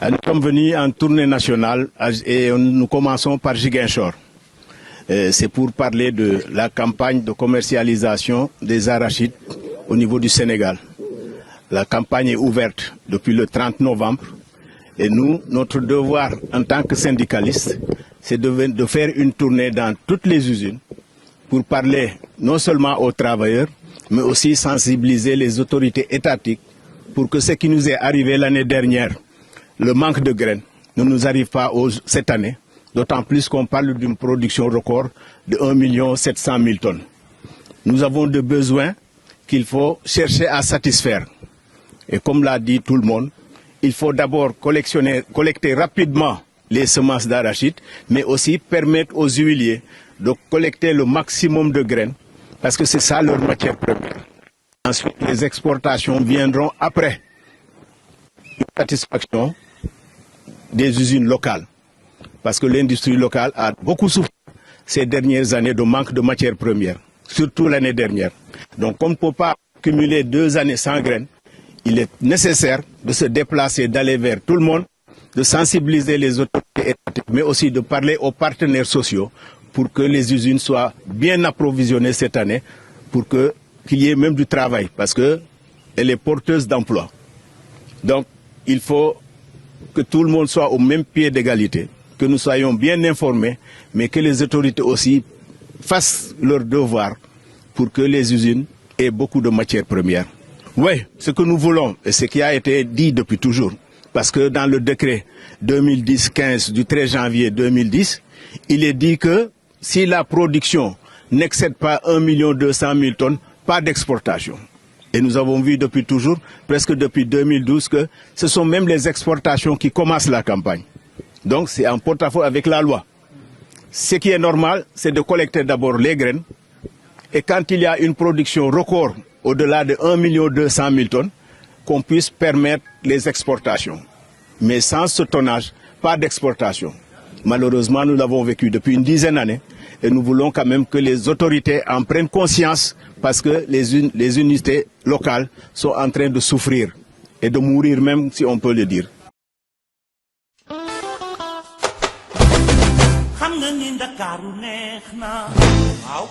Nous sommes venus en tournée nationale et nous commençons par Ziguinchor. C'est pour parler de la campagne de commercialisation des arachides au niveau du Sénégal. La campagne est ouverte depuis le 30 novembre et nous, notre devoir en tant que syndicalistes, c'est de faire une tournée dans toutes les usines pour parler non seulement aux travailleurs, mais aussi sensibiliser les autorités étatiques pour que ce qui nous est arrivé l'année dernière, le manque de graines, ne nous arrive pas cette année, d'autant plus qu'on parle d'une production record de 1 700 000 tonnes. Nous avons des besoins qu'il faut chercher à satisfaire. Et comme l'a dit tout le monde, il faut d'abord collecter rapidement les semences d'arachide, mais aussi permettre aux huiliers de collecter le maximum de graines, parce que c'est ça leur matière première. Ensuite, les exportations viendront après une satisfaction des usines locales, parce que l'industrie locale a beaucoup souffert ces dernières années de manque de matières premières, surtout l'année dernière. Donc, on ne peut pas cumuler 2 années sans graines. Il est nécessaire de se déplacer, d'aller vers tout le monde, de sensibiliser les autorités étatiques, mais aussi de parler aux partenaires sociaux pour que les usines soient bien approvisionnées cette année, pour qu'il y ait même du travail, parce qu'elle est porteuse d'emploi. Donc, il faut que tout le monde soit au même pied d'égalité, que nous soyons bien informés, mais que les autorités aussi fassent leur devoir pour que les usines aient beaucoup de matières premières. Oui, ce que nous voulons, et ce qui a été dit depuis toujours, parce que dans le décret 2010-15 du 13 janvier 2010, il est dit que si la production n'excède pas 1 200 000 tonnes, pas d'exportation. Et nous avons vu depuis toujours, presque depuis 2012, que ce sont même les exportations qui commencent la campagne. Donc c'est en porte-à-faux avec la loi. Ce qui est normal, c'est de collecter d'abord les graines. Et quand il y a une production record au-delà de 1 200 000 tonnes, qu'on puisse permettre les exportations. Mais sans ce tonnage, pas d'exportation. Malheureusement, nous l'avons vécu depuis une dizaine d'années et nous voulons quand même que les autorités en prennent conscience parce que les unités locales sont en train de souffrir et de mourir même, si on peut le dire. Xam nga ni Ndakaaru neex na waaw